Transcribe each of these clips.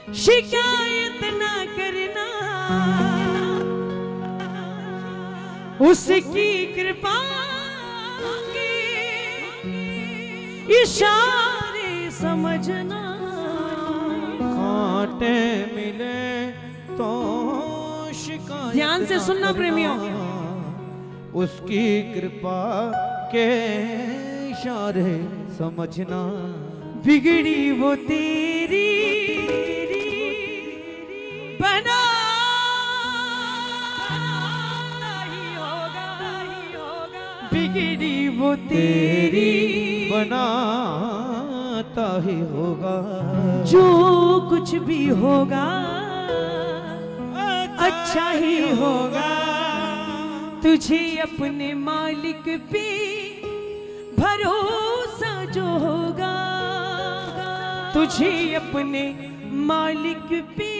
शिकायत ना करना, उसकी कृपा के इशारे समझना। कांटे मिले तो शिकायत ध्यान से सुनना प्रेमियों, उसकी कृपा के इशारे समझना। बिगड़ी वो तेरी बना ही होगा, बिगड़ी वो तेरी बनाता ही होगा। जो कुछ भी होगा अच्छा ही होगा। तुझे अपने मालिक पे भरोसा जो होगा, तुझे अपने मालिक पे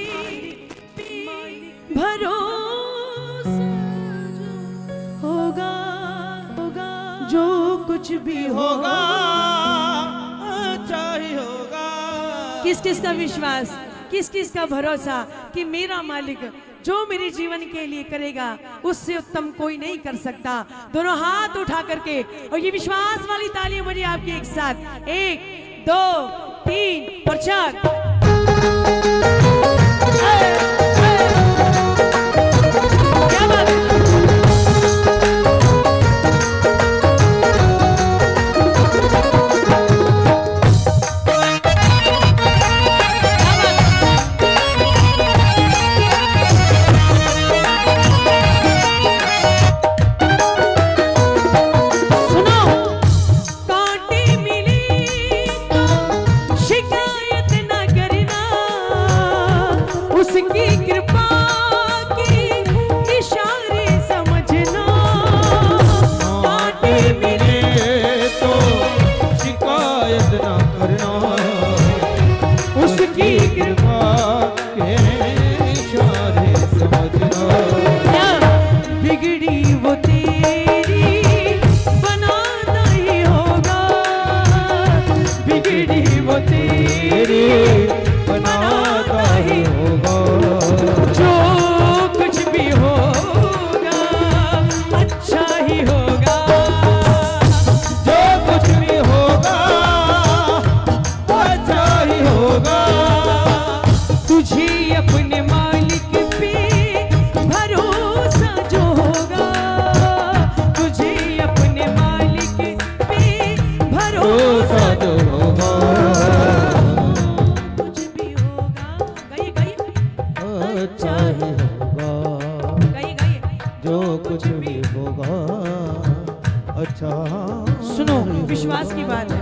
भरोसा जो होगा, जो कुछ भी होगा अच्छा ही होगा। किस किस का विश्वास, किस किस का भरोसा कि मेरा मालिक जो मेरे जीवन के लिए करेगा उससे उत्तम कोई नहीं कर सकता। दोनों हाथ उठा करके और ये विश्वास वाली तालियां बजी आपके एक साथ, 1 2 3 और 4। क्या बात है? सुनो, विश्वास की बात है।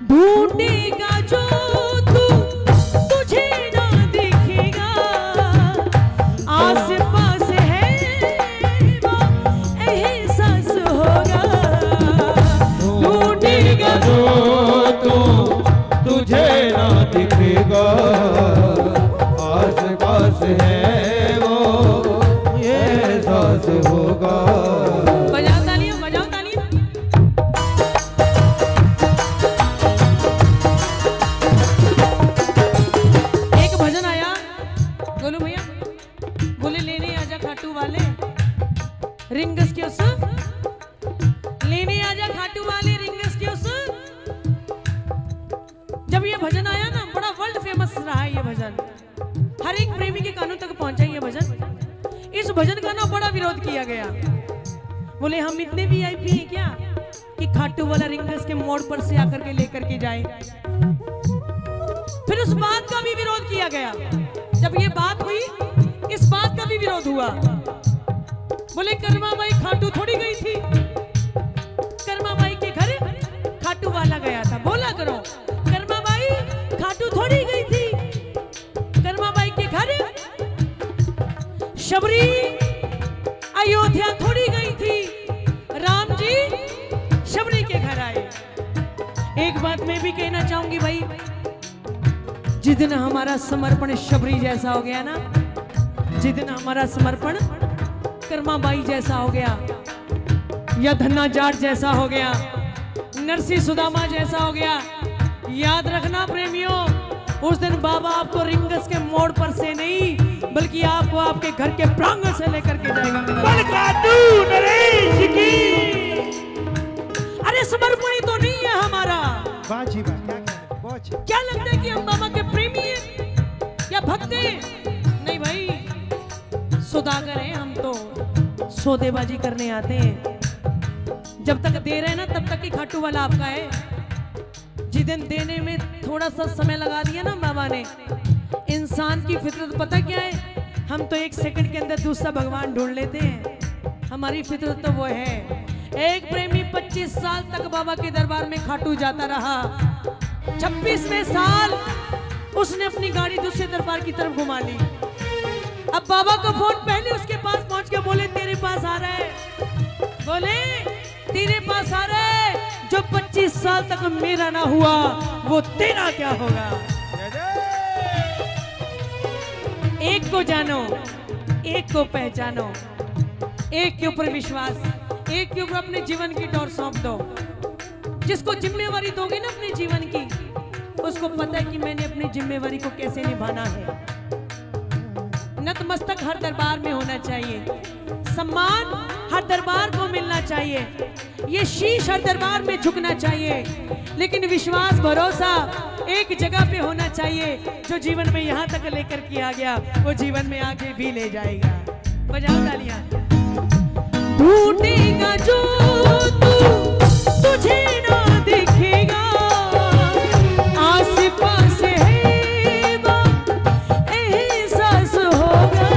ढूंढेगा जो तू तुझे ना दिखेगा, आस पास है वो एहसास होगा। ढूंढेगा जो तू तुझे ना दिखेगा, आस पास है वो एहसास होगा। रिंगस के उस लेने आजा खाटू वाले रिंगस के उस। जब ये भजन आया ना, बड़ा वर्ल्ड फेमस रहा है ये भजन, हर एक प्रेमी के कानों तक पहुंचा ये भजन। इस भजन का ना बड़ा विरोध किया गया। बोले हम इतने वीआईपी हैं क्या कि खाटू वाला रिंगस के मोड़ पर से आकर के लेकर के जाए। फिर उस बात का भी विरोध किया गया। जब ये बात हुई, इस बात का भी विरोध हुआ। बोले कर्मा बाई खाटू थोड़ी गई थी, कर्मा बाई के घर खाटू वाला गया था। बोला करो, कर्मा बाई खाटू थोड़ी गई थी, कर्मा बाई के घर शबरी अयोध्या थोड़ी गई थी, राम जी शबरी के घर आए। एक बात मैं भी कहना चाहूंगी भाई, जिस दिन हमारा समर्पण शबरी जैसा हो गया ना, जिस दिन हमारा समर्पण कर्मा बाई जैसा हो गया या धन्ना जाट जैसा हो गया, नरसी सुदामा जैसा हो गया, याद रखना प्रेमियों, उस दिन बाबा आपको रिंगस के से लेकर के जाएगा मेरा बलकातू नरेश की। अरे समर्पण तो नहीं है हमारा। बाजी बा क्या कहना बहुत अच्छा। क्या लगता है कि हम बाबा के प्रेमी हैं या भक्त हैं? नहीं भाई, सौदागर हैं हम तो, सौदेबाजी करने आते हैं। जब तक दे रहे हैं ना तब तक ही खाटू वाला आपका है। जिस दिन देने में थोड़ा सा समय लगा दिया ना बाबा ने, इंसान की फितरत पता क्या है, हम तो एक सेकंड के अंदर दूसरा भगवान ढूंढ लेते हैं। हमारी फितरत तो वो है। एक प्रेमी 25 साल तक बाबा के दरबार में खाटू जाता रहा। 26वें साल उसने अपनी गाड़ी दूसरे दरबार की तरफ घुमा ली। अब बाबा को फोन पहले उसके पास पहुंच के बोले तेरे पास आ रहा है, बोले तेरे पास आ रहा है। जो 25 साल तक मेरा ना हुआ वो तेरा क्या होगा। एक को जानो, एक को पहचानो, एक के ऊपर विश्वास, एक के ऊपर अपने जीवन की डोर सौंप दो। जिसको जिम्मेवारी दोगे ना अपने जीवन की, उसको पता है कि मैंने अपनी जिम्मेवारी को कैसे निभाना है। नतमस्तक हर दरबार में होना चाहिए, सम्मान हर दरबार को मिलना चाहिए, ये शीश हर दरबार में झुकना चाहिए, लेकिन विश्वास भरोसा एक जगह पे होना चाहिए। जो जीवन में यहाँ तक लेकर के आ गया वो जीवन में आगे भी ले जाएगा। बजाओ तालियां। टूटेगा जो तू तुझे ना दिखेगा, आस पास है वो एहसास होगा।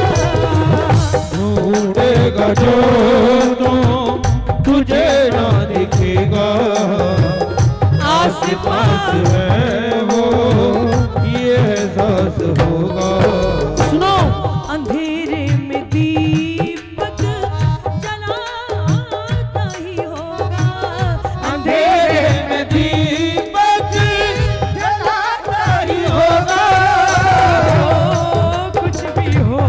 टूटेगा जो तू तुझे ना दिखेगा, आस पास है वो ये एहसास होगा। सुनो, अंधेरे में दीपक जलाता ही होगा, अंधेरे में दीपक जलाता ही होगा। कुछ भी हो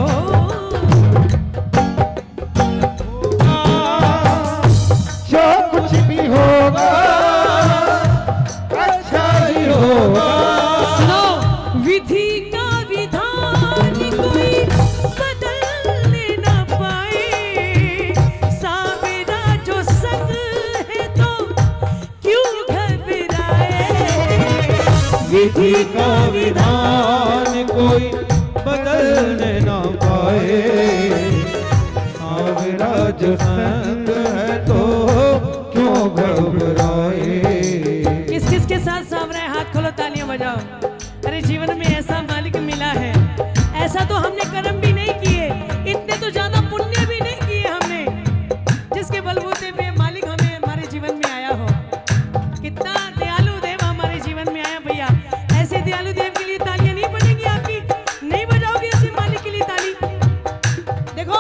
जो कुछ भी होगा अच्छा ही होगा। सुनो, विधि का विधान कोई बदलने न पाए, सावेरा जो संग है तो क्यों घबराए। विधि का विधान कोई बदलने ना पाए, सावरा जो संग है तो क्यों घबराए। किस किस के साथ सावरा है? हाथ खोलो, तालियां बजाओ। अरे जीवन में ऐसा मालिक मिला है, ऐसा तो हमने कर्म भी नहीं किए, इतने तो ज्यादा पुण्य भी नहीं किए हमने, जिसके बलबूते पे मालिक हमें हमारे जीवन में आया हो। कितना दयालु देव हमारे जीवन में आया भैया। ऐसे दयालु देव के लिए तालियां नहीं बजेंगी आपकी? नहीं बजाओगे ऐसे मालिक के लिए ताली? देखो,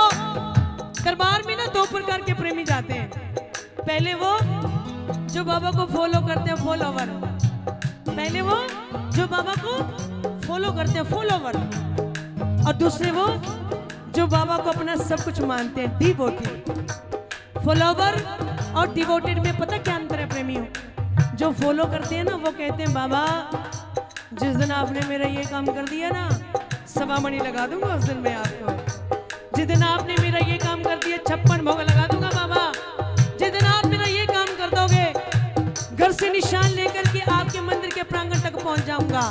दरबार में ना दो प्रकार के प्रेमी जाते हैं। पहले वो जो बाबा को फॉलो करते हैं, फॉलोवर। पहले वो जो बाबा को फॉलो करते हैं, फॉलोवर। और दूसरे वो जो बाबा को अपना सब कुछ मानते हैं, डिवोटेड। फॉलोवर और डिवोटेड में पता क्या अंतर है प्रेमियों? जो फॉलो करते हैं ना वो कहते हैं बाबा जिस दिन आपने मेरा ये काम कर दिया ना, सवा मणि लगा दूंगा उस दिन मैं आपको। जिस दिन आपने मेरा ये काम कर दिया 56 भोग लगा दूंगा बाबा। जिस दिन आप मेरा ये काम कर दोगे, घर से निशान लेकर के आपके मंदिर के प्रांगण तक पहुंच जाऊंगा।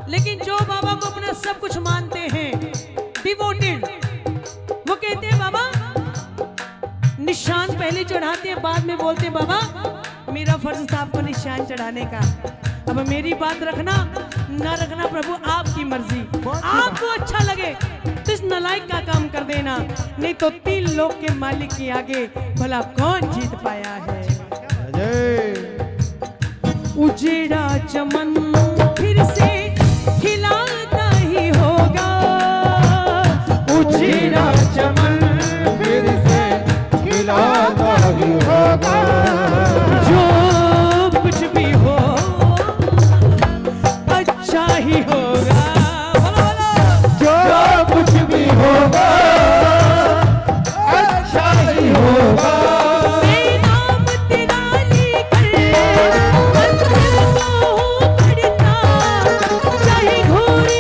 लेकिन जो बाबा को अपना सब कुछ मानते हैं, डिवोटेड, वो कहते हैं बाबा निशान पहले चढ़ाते हैं, बाद में बोलते हैं बाबा मेरा फर्ज था आपको निशान चढ़ाने का, अब मेरी बात रखना ना रखना प्रभु आपकी मर्जी। आपको अच्छा लगे तो इस नलायक का काम कर देना, नहीं तो 3 लोक के मालिक के आगे भला कौन जीत पाया है। उजेड़ा चमन फिर से खिलाता ही होगा, उजेड़ा चमन फिर से खिलाता ही होगा। जो कुछ भी हो अच्छा ही होगा। जो कुछ भी होगा अच्छा ही होगा। मैं नाम तेरा लेकर मंजिल को हूँ बढ़ता, चाहे घोड़े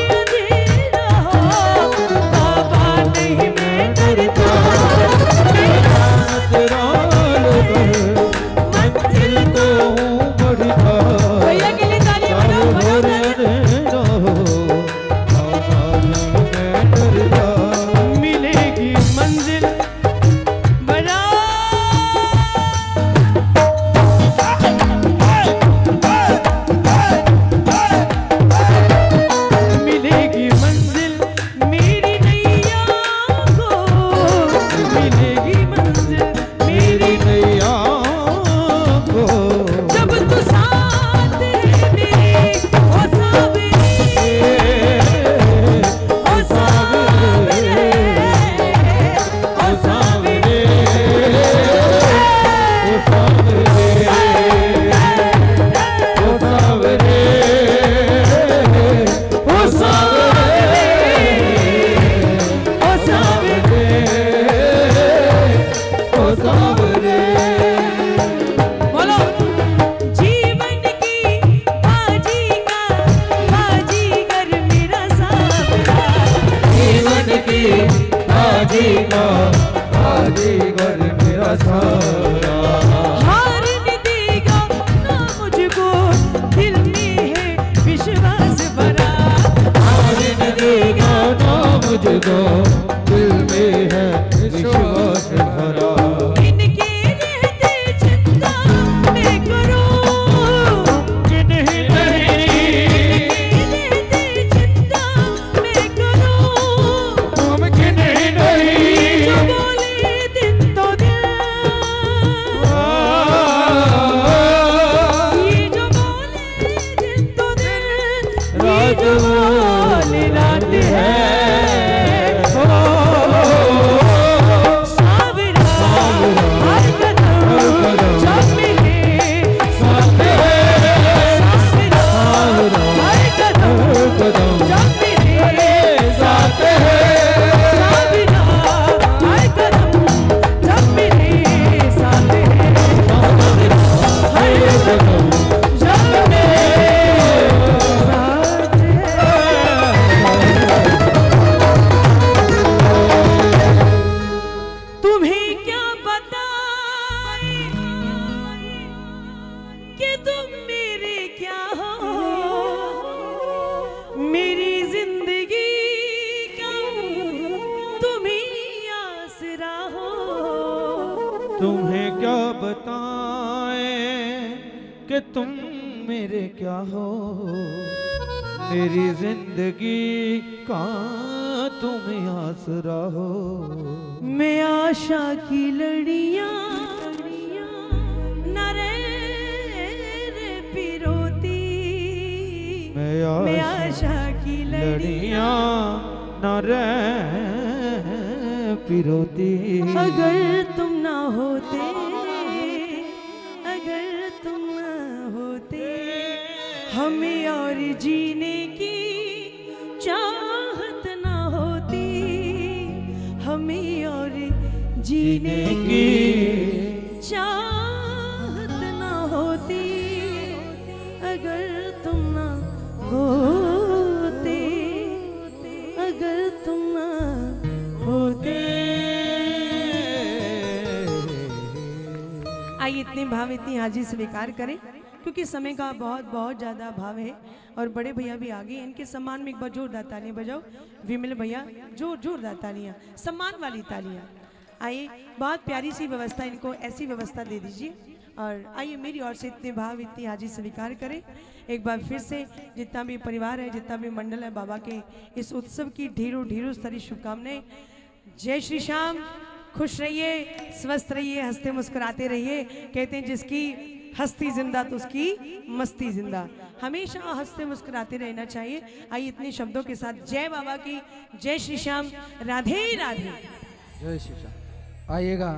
बाजीगर मेरा सारा। हारने देगा ना मुझको, दिल में है विश्वास भरा। हारने देगा ना मुझको, दिल में है विश्वास भरा। इनके रहते चिंता मैं करूं, नहीं रहते चिंता मैं करूं। मुमकिन ही नहीं। जो बोले दिन तो दिन, ये जो बोले दिन तो दिन, ये जो बोले रात है। सावरा हर कदम जब मिले साथ है। सावरा हर कदम जब मिले साथ है। सावरा हर कदम जब मिले साथ है। सावरा हर कदम जब मिले साथ है। तुम्हें क्या बताए कि तुम मेरे क्या हो, मेरी जिंदगी का तुम ही आसरा हो। तुम्हें क्या बताएं कि तुम मेरे क्या हो, मेरी जिंदगी का तुम आसरा हो। मैं आशा की लड़ियां न रे पिरोती। मैं आशा की लड़ियां लड़ियां न रह पिरोती। अगर तुम ना होते, अगर तुम ना होते, हमें और जीने की चाहत ना होती। हमें और जीने की चाहत ना होती, अगर तुम ना होते, अगर तुम ना होते। आइए इतने भाव इतनी हाजिर स्वीकार करें, क्योंकि समय का बहुत बहुत ज़्यादा अभाव है और बड़े भैया भी आ गए। इनके सम्मान में एक बार जोरदार तालियां बजाओ। विमल भैया जोरदार तालियां, सम्मान वाली तालियां। आइए बहुत प्यारी सी व्यवस्था, इनको ऐसी व्यवस्था दे दीजिए। और आइए मेरी ओर से इतने भाव इतनी हाजिर स्वीकार करें। एक बार फिर से जितना भी परिवार है, जितना भी मंडल है, बाबा के इस उत्सव की ढेरों सारी शुभकामनाएं। जय श्री श्याम। खुश रहिए, स्वस्थ रहिए, हंसते मुस्कुराते रहिए। कहते हैं जिसकी हस्ती जिंदा तो उसकी मस्ती जिंदा। हमेशा हंसते मुस्कुराते रहना चाहिए। आइए इतने शब्दों के साथ जय बाबा की, जय श्री श्याम, राधे राधे। जय श्री श्याम। आइएगा